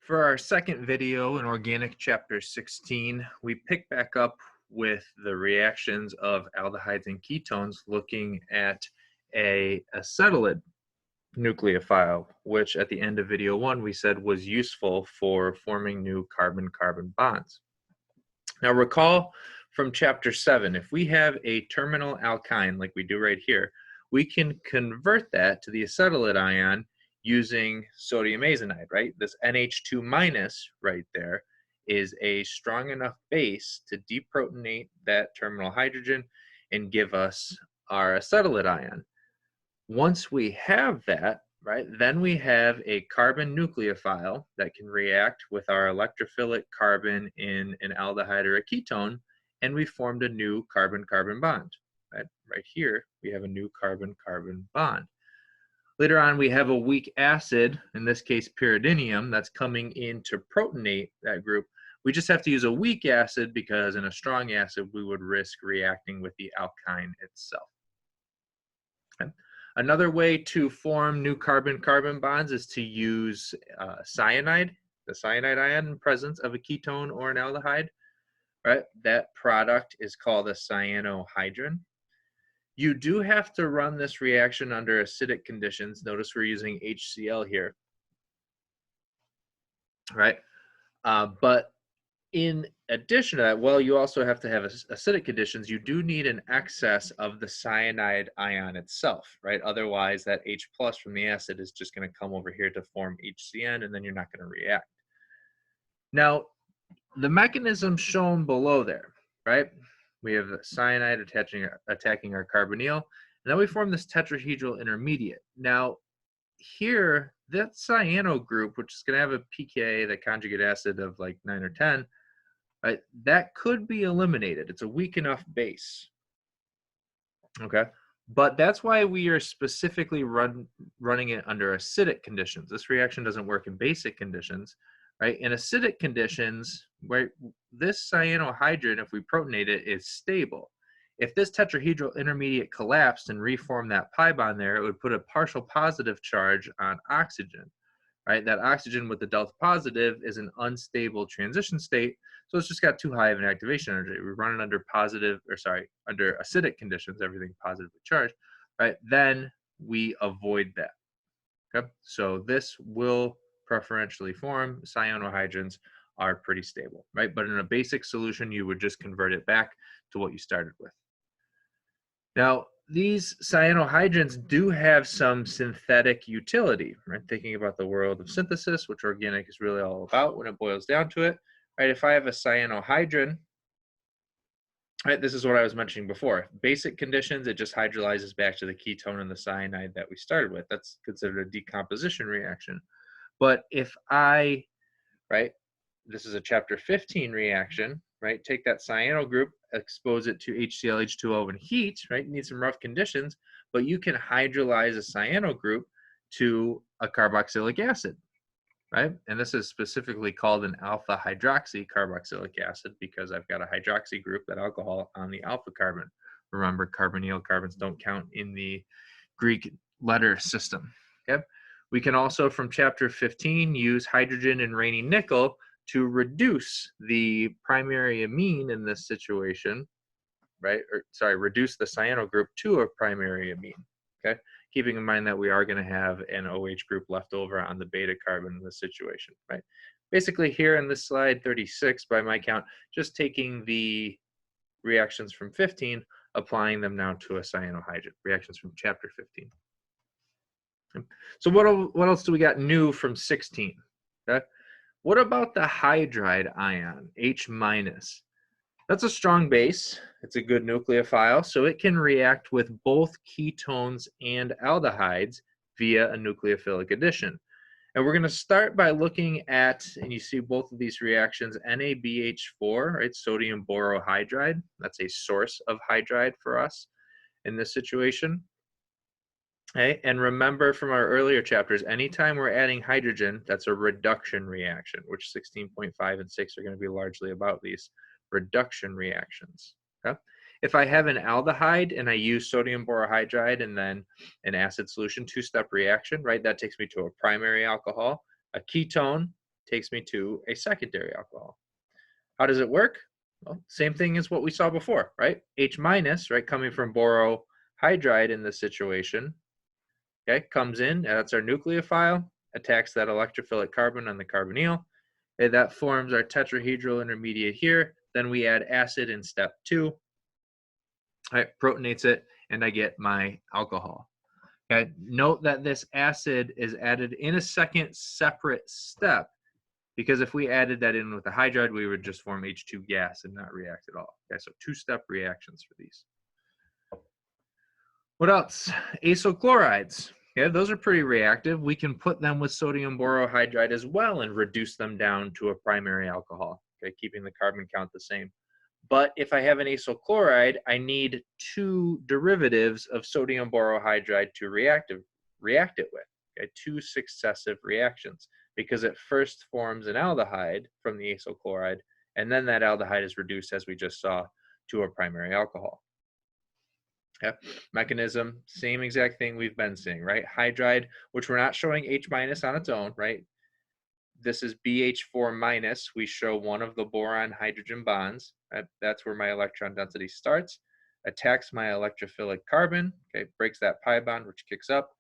For our second video in Organic Chapter 16, we pick back up with the reactions of aldehydes and ketones looking at a acetylide nucleophile, which at the end of video 1 we said was useful for forming new carbon-carbon bonds. Now recall from Chapter 7, if we have a terminal alkyne like we do right here, we can convert that to the acetylide ion using sodium azonide, right? This NH2 minus right there is a strong enough base to deprotonate that terminal hydrogen and give us our acetylide ion. Once we have that, right, then we have a carbon nucleophile that can react with our electrophilic carbon in an aldehyde or a ketone, and we formed a new carbon-carbon bond. Right here, we have a new carbon-carbon bond. Later on, we have a weak acid, in this case pyridinium, that's coming in to protonate that group. We just have to use a weak acid because in a strong acid, we would risk reacting with the alkyne itself. Okay. Another way to form new carbon-carbon bonds is to use cyanide, the cyanide ion in presence of a ketone or an aldehyde. Right? That product is called a cyanohydrin. You do have to run this reaction under acidic conditions. Notice we're using HCl here, right? But in addition to that, well, you also have to have acidic conditions. You do need an excess of the cyanide ion itself, right? Otherwise, that H plus from the acid is just going to come over here to form HCN, and then you're not going to react. Now, the mechanism shown below there, right? We have the cyanide attacking our carbonyl, and then we form this tetrahedral intermediate. Now, here, that cyano group, which is going to have a pKa, the conjugate acid of like 9 or 10, right, that could be eliminated. It's a weak enough base. Okay, but that's why we are specifically running it under acidic conditions. This reaction doesn't work in basic conditions. Right, in acidic conditions, where this cyanohydrin, if we protonate it, is stable. If this tetrahedral intermediate collapsed and reformed that pi bond there, it would put a partial positive charge on oxygen. Right, that oxygen with the delta positive is an unstable transition state, so it's just got too high of an activation energy. We run it under under acidic conditions, everything positively charged. Right, then we avoid that. Okay, so this will preferentially form. Cyanohydrins are pretty stable, right? But in a basic solution, you would just convert it back to what you started with. Now, these cyanohydrins do have some synthetic utility, right? Thinking about the world of synthesis, which organic is really all about when it boils down to it, right? If I have a cyanohydrin, right, this is what I was mentioning before. Basic conditions, it just hydrolyzes back to the ketone and the cyanide that we started with. That's considered a decomposition reaction. But if I, right, this is a chapter 15 reaction, right, take that cyano group, expose it to HCl, H2O, and heat, right, you need some rough conditions, but you can hydrolyze a cyano group to a carboxylic acid, right? And this is specifically called an alpha hydroxy carboxylic acid because I've got a hydroxy group, that alcohol, on the alpha carbon. Remember, carbonyl carbons don't count in the Greek letter system, okay? We can also, from chapter 15, use hydrogen and Raney nickel to reduce the primary amine in this situation, right? Reduce the cyano group to a primary amine, okay? Keeping in mind that we are going to have an OH group left over on the beta carbon in this situation, right? Basically here in this slide 36, by my count, just taking the reactions from 15, applying them now to a cyanohydrin, reactions from chapter 15. So what else do we got new from 16? Okay. What about the hydride ion, H minus? That's a strong base. It's a good nucleophile, so it can react with both ketones and aldehydes via a nucleophilic addition. And we're going to start by looking at, and you see both of these reactions, NaBH4, right, sodium borohydride. That's a source of hydride for us in this situation. Okay, and remember from our earlier chapters, anytime we're adding hydrogen, that's a reduction reaction, which 16.5 and 6 are going to be largely about these reduction reactions. Okay? If I have an aldehyde and I use sodium borohydride and then an acid solution, two-step reaction, right, that takes me to a primary alcohol, a ketone, takes me to a secondary alcohol. How does it work? Well, same thing as what we saw before, right? H minus, right, coming from borohydride in this situation, okay, comes in, that's our nucleophile, attacks that electrophilic carbon on the carbonyl, and that forms our tetrahedral intermediate here. Then we add acid in step 2, right, protonates it, and I get my alcohol. Okay, note that this acid is added in a second separate step, because if we added that in with the hydride, we would just form H2 gas and not react at all. Okay, so 2-step reactions for these. What else? Acyl chlorides. Okay, those are pretty reactive. We can put them with sodium borohydride as well and reduce them down to a primary alcohol, okay, keeping the carbon count the same. But if I have an acyl chloride, I need 2 derivatives of sodium borohydride to react it with, okay, 2 successive reactions, because it first forms an aldehyde from the acyl chloride, and then that aldehyde is reduced, as we just saw, to a primary alcohol. Okay. Mechanism, same exact thing we've been seeing, right? Hydride, which we're not showing H minus on its own, right? This is BH4 minus. We show one of the boron hydrogen bonds. Right? That's where my electron density starts. Attacks my electrophilic carbon, okay, breaks that pi bond, which kicks up.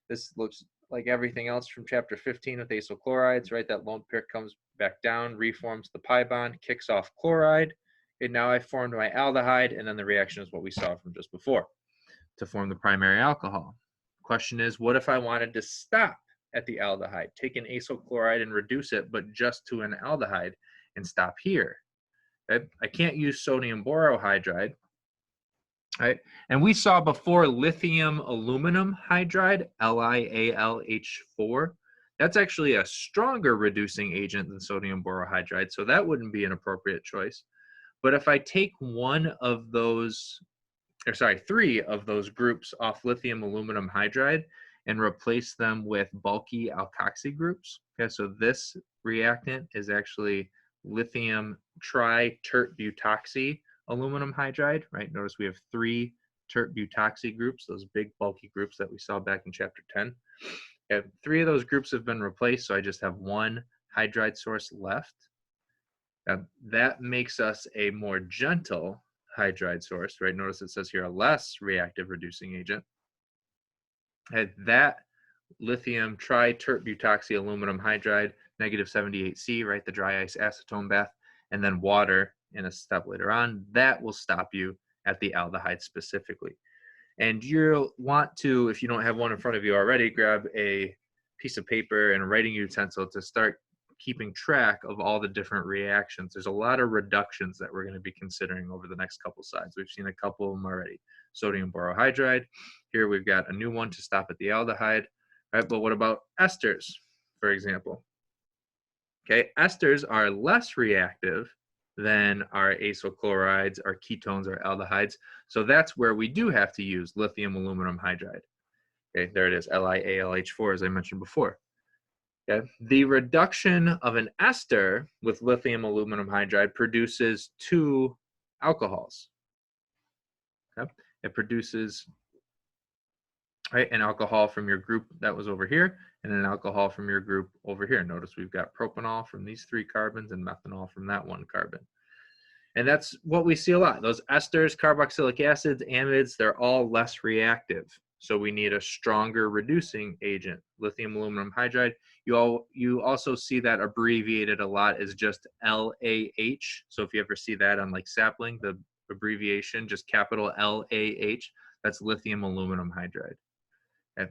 This looks like everything else from chapter 15 with acyl chlorides, right? That lone pair comes back down, reforms the pi bond, kicks off chloride. And now I formed my aldehyde, and then the reaction is what we saw from just before to form the primary alcohol. Question is, what if I wanted to stop at the aldehyde, take an acyl chloride and reduce it, but just to an aldehyde and stop here? Okay? I can't use sodium borohydride, right? And we saw before lithium aluminum hydride, LiAlH4. That's actually a stronger reducing agent than sodium borohydride, so that wouldn't be an appropriate choice. But if I take 3 of those groups off lithium aluminum hydride and replace them with bulky alkoxy groups, okay, so this reactant is actually lithium tri-tert-butoxy aluminum hydride, right? Notice we have 3 tert-butoxy groups, those big bulky groups that we saw back in chapter 10. Okay, 3 of those groups have been replaced, so I just have 1 hydride source left. That makes us a more gentle hydride source, right? Notice it says here a less reactive reducing agent. And that lithium tri-tert-butoxy aluminum hydride, -78C, right? The dry ice acetone bath, and then water in a step later on, that will stop you at the aldehyde specifically. And you'll want to, if you don't have one in front of you already, grab a piece of paper and a writing utensil to start keeping track of all the different reactions. There's a lot of reductions that we're going to be considering over the next couple slides. We've seen a couple of them already. Sodium borohydride. Here we've got a new one to stop at the aldehyde, right? But what about esters, for example? Okay, esters are less reactive than our acyl chlorides, our ketones, our aldehydes. So that's where we do have to use lithium aluminum hydride. Okay, there it is, LiAlH4, as I mentioned before. Okay. The reduction of an ester with lithium aluminum hydride produces 2 alcohols. Okay. It produces, right, an alcohol from your group that was over here and an alcohol from your group over here. Notice we've got propanol from these 3 carbons and methanol from that 1 carbon. And that's what we see a lot. Those esters, carboxylic acids, amides, they're all less reactive. So we need a stronger reducing agent, lithium aluminum hydride. You also see that abbreviated a lot as just LAH. So if you ever see that on like sapling, the abbreviation, just capital LAH, that's lithium aluminum hydride. And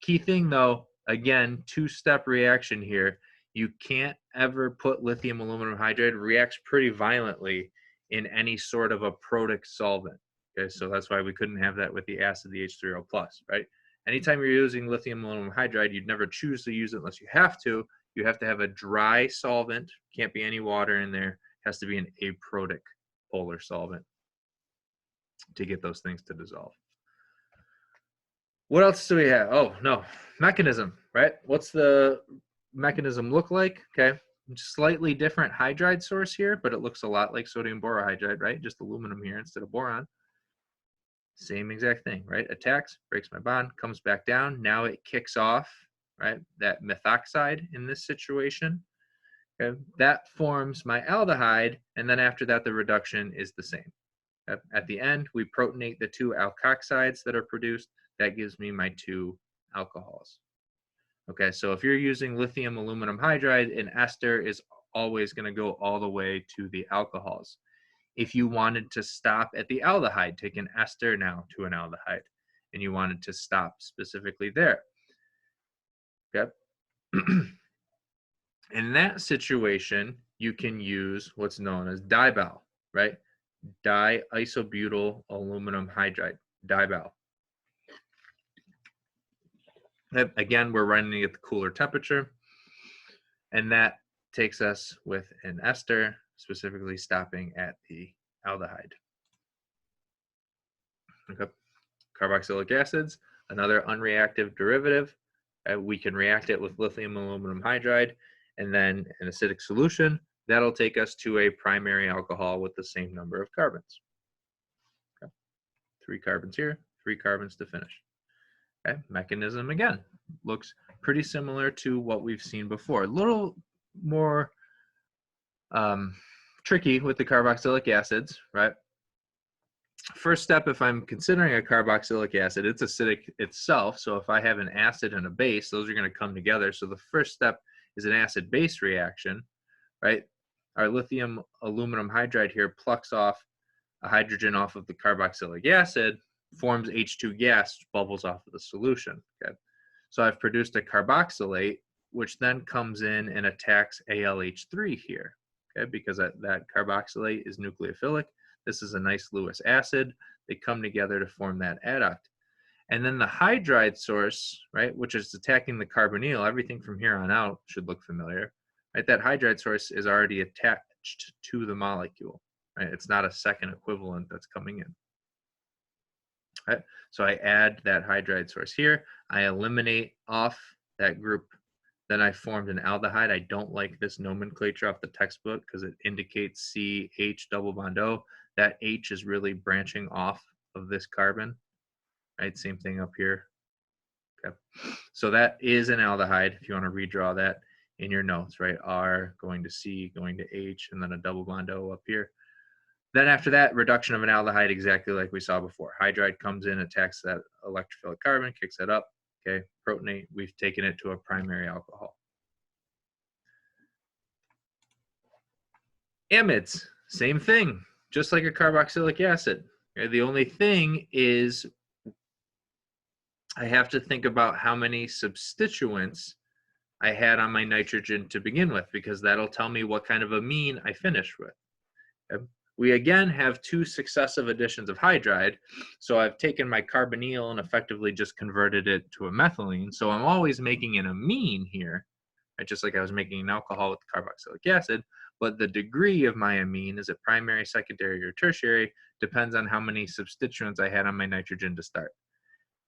key thing though, again, 2-step reaction here. You can't ever put lithium aluminum hydride, reacts pretty violently in any sort of a protic solvent. Okay, so that's why we couldn't have that with the acid, the H3O+, right? Anytime you're using lithium aluminum hydride, you'd never choose to use it unless you have to. You have to have a dry solvent. Can't be any water in there. It has to be an aprotic polar solvent to get those things to dissolve. What else do we have? Oh, no. Mechanism, right? What's the mechanism look like? Okay. Slightly different hydride source here, but it looks a lot like sodium borohydride, right? Just aluminum here instead of boron. Same exact thing, right? Attacks, breaks my bond, comes back down. Now it kicks off, right? That methoxide in this situation. Okay, that forms my aldehyde, and then after that, the reduction is the same. At the end, we protonate the two alkoxides that are produced. That gives me my two alcohols. Okay, so if you're using lithium aluminum hydride, an ester is always going to go all the way to the alcohols. If you wanted to stop at the aldehyde, take an ester now to an aldehyde, and you wanted to stop specifically there. Okay. In that situation, you can use what's known as dibal, right? Diisobutyl aluminum hydride, dibal. Again, we're running at the cooler temperature, and that takes us with an ester, specifically stopping at the aldehyde. Okay. Carboxylic acids, another unreactive derivative. We can react it with lithium aluminum hydride, and then an acidic solution. That'll take us to a primary alcohol with the same number of carbons. Okay. 3 carbons here, 3 carbons to finish. Okay. Mechanism, again, looks pretty similar to what we've seen before. A little more tricky with the carboxylic acids, right? First step, if I'm considering a carboxylic acid, it's acidic itself. So if I have an acid and a base, those are going to come together. So the first step is an acid-base reaction, right? Our lithium aluminum hydride here plucks off a hydrogen off of the carboxylic acid, forms H2 gas, bubbles off of the solution. Okay, so I've produced a carboxylate, which then comes in and attacks AlH3 here. Okay, because that carboxylate is nucleophilic. This is a nice Lewis acid. They come together to form that adduct. And then the hydride source, right, which is attacking the carbonyl, everything from here on out should look familiar, right? That hydride source is already attached to the molecule, right? It's not a second equivalent that's coming in. Right? So I add that hydride source here. I eliminate off that group. Then I formed an aldehyde. I don't like this nomenclature off the textbook because it indicates CH double bond O. That H is really branching off of this carbon, right? Same thing up here. Okay. So that is an aldehyde if you want to redraw that in your notes, right? R going to C, going to H, and then a double bond O up here. Then after that, reduction of an aldehyde exactly like we saw before. Hydride comes in, attacks that electrophilic carbon, kicks it up. Okay, protonate, we've taken it to a primary alcohol. Amides, same thing, just like a carboxylic acid. Okay, the only thing is I have to think about how many substituents I had on my nitrogen to begin with, because that'll tell me what kind of amine I finish with. Okay. We again have 2 successive additions of hydride. So I've taken my carbonyl and effectively just converted it to a methylene. So I'm always making an amine here, right? Just like I was making an alcohol with carboxylic acid. But the degree of my amine, is it primary, secondary, or tertiary, depends on how many substituents I had on my nitrogen to start.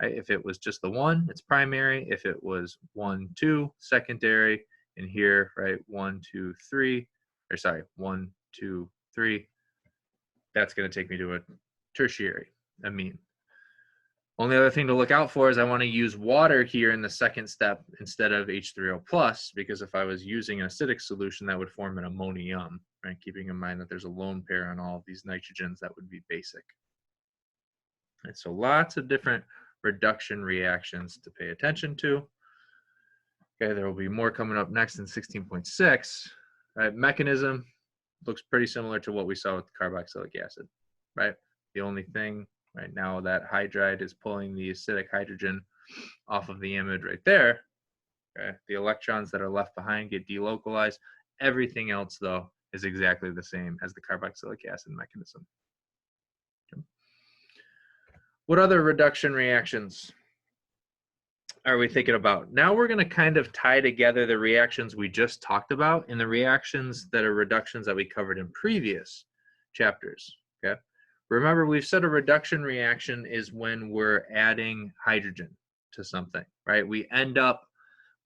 Right? If it was just the 1, it's primary. If it was 1, 2, secondary. And here, right, 1, 2, 3, or sorry, 1, 2, 3. That's going to take me to a tertiary amine. Only other thing to look out for is I want to use water here in the second step instead of H3O+, because if I was using an acidic solution, that would form an ammonium, right? Keeping in mind that there's a lone pair on all of these nitrogens, that would be basic. And so lots of different reduction reactions to pay attention to. Okay, there will be more coming up next in 16.6. Right, mechanism looks pretty similar to what we saw with carboxylic acid, right? The only thing right now, that hydride is pulling the acidic hydrogen off of the amide right there. Okay? The electrons that are left behind get delocalized. Everything else, though, is exactly the same as the carboxylic acid mechanism. Okay. What other reduction reactions are we thinking about? Now we're going to kind of tie together the reactions we just talked about and the reactions that are reductions that we covered in previous chapters. Okay. Remember, we've said a reduction reaction is when we're adding hydrogen to something, right? We end up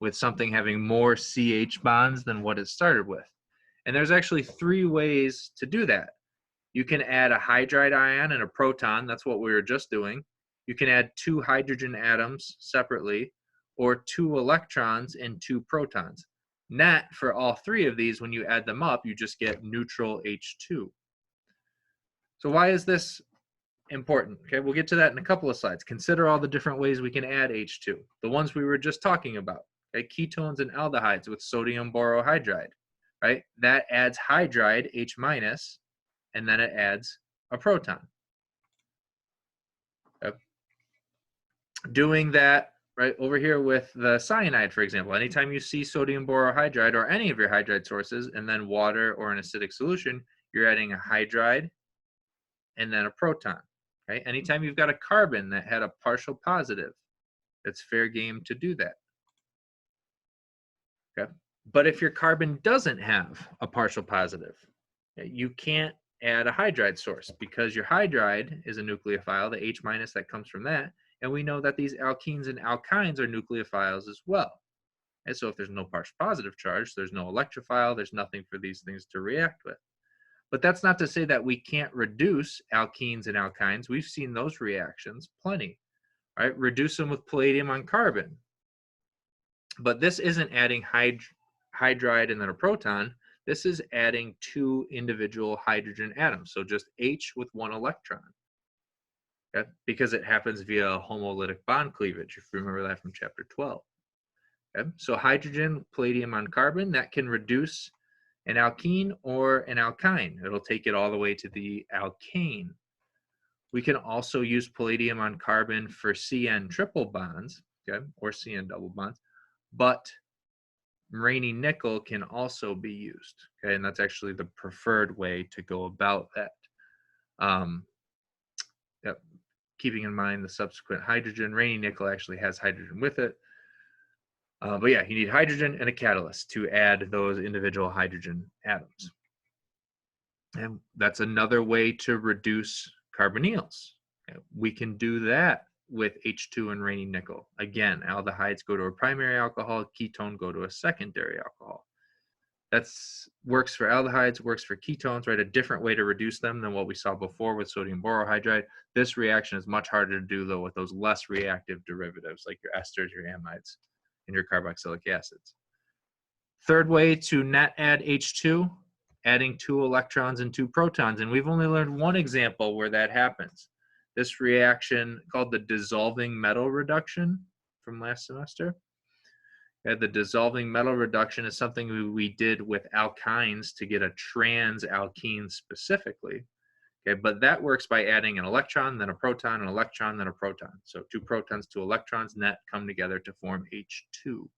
with something having more CH bonds than what it started with. And there's actually 3 ways to do that. You can add a hydride ion and a proton. That's what we were just doing. You can add 2 hydrogen atoms separately, or 2 electrons and 2 protons. Net for all three of these, when you add them up, you just get neutral H2. So why is this important? Okay, we'll get to that in a couple of slides. Consider all the different ways we can add H2. The ones we were just talking about, okay, ketones and aldehydes with sodium borohydride, right? That adds hydride, H minus, and then it adds a proton. Okay. Doing that right over here with the cyanide, for example, anytime you see sodium borohydride or any of your hydride sources and then water or an acidic solution, you're adding a hydride and then a proton. Okay? Anytime you've got a carbon that had a partial positive, it's fair game to do that. Okay? But if your carbon doesn't have a partial positive, you can't add a hydride source because your hydride is a nucleophile, the H minus that comes from that, and we know that these alkenes and alkynes are nucleophiles as well. And so if there's no partial positive charge, there's no electrophile, there's nothing for these things to react with. But that's not to say that we can't reduce alkenes and alkynes. We've seen those reactions plenty, right? Reduce them with palladium on carbon. But this isn't adding hydride and then a proton. This is adding two individual hydrogen atoms, so just H with one electron. Okay? Because it happens via homolytic bond cleavage, if you remember that from chapter 12. Okay? So hydrogen, palladium on carbon, that can reduce an alkene or an alkyne. It'll take it all the way to the alkane. We can also use palladium on carbon for CN triple bonds, okay, or CN double bonds, but Raney nickel can also be used, okay, and that's actually the preferred way to go about that. Yep. Keeping in mind the subsequent hydrogen, Raney nickel actually has hydrogen with it. But yeah, you need hydrogen and a catalyst to add those individual hydrogen atoms. And that's another way to reduce carbonyls. We can do that with H2 and Raney nickel. Again, aldehydes go to a primary alcohol, ketone go to a secondary alcohol. That's works for aldehydes, works for ketones, right? A different way to reduce them than what we saw before with sodium borohydride. This reaction is much harder to do though with those less reactive derivatives like your esters, your amides, and your carboxylic acids. Third way to net add H2, adding 2 electrons and 2 protons. And we've only learned one example where that happens. This reaction called the dissolving metal reduction from last semester. The dissolving metal reduction is something we did with alkynes to get a trans alkene specifically. Okay, but that works by adding an electron, then a proton, an electron, then a proton. So 2 protons, 2 electrons net come together to form H2.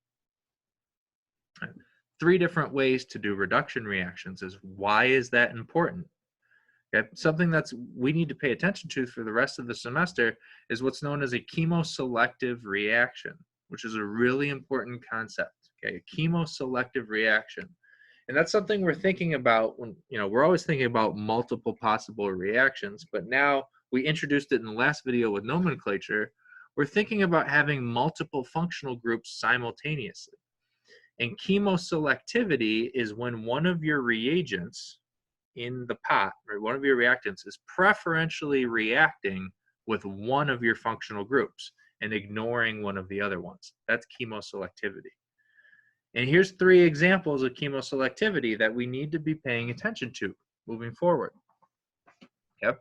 Right. 3 different ways to do reduction reactions. Is why is that important? Okay, something that's we need to pay attention to for the rest of the semester is what's known as a chemoselective reaction, which is a really important concept. Okay, a chemoselective reaction. And that's something we're thinking about when, we're always thinking about multiple possible reactions, but now we introduced it in the last video with nomenclature. We're thinking about having multiple functional groups simultaneously. And chemoselectivity is when one of your reagents in the pot, or one of your reactants, is preferentially reacting with one of your functional groups and ignoring one of the other ones. That's chemoselectivity. And here's 3 examples of chemoselectivity that we need to be paying attention to moving forward. Yep.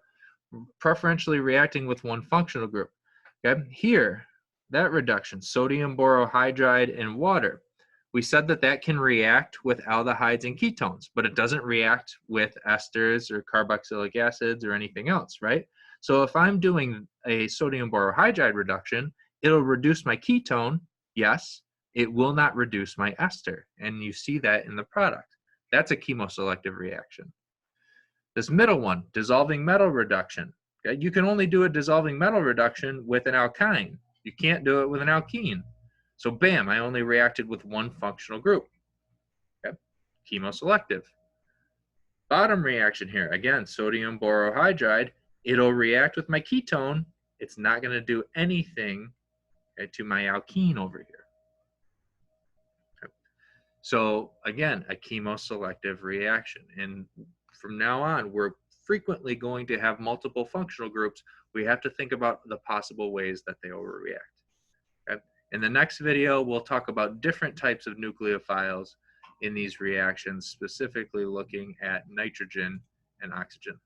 Preferentially reacting with one functional group. Okay. Here, that reduction, sodium borohydride and water, we said that that can react with aldehydes and ketones, but it doesn't react with esters or carboxylic acids or anything else, right? So if I'm doing a sodium borohydride reduction, it'll reduce my ketone, yes. It will not reduce my ester, and you see that in the product. That's a chemoselective reaction. This middle one, dissolving metal reduction. Okay? You can only do a dissolving metal reduction with an alkyne. You can't do it with an alkene. So bam, I only reacted with one functional group. Okay? Chemoselective. Bottom reaction here, again, sodium borohydride, it'll react with my ketone. It's not going to do anything, okay, to my alkene over here. Okay? So again, a chemoselective reaction. And from now on, we're frequently going to have multiple functional groups. We have to think about the possible ways that they overreact. Okay? In the next video, we'll talk about different types of nucleophiles in these reactions, specifically looking at nitrogen and oxygen.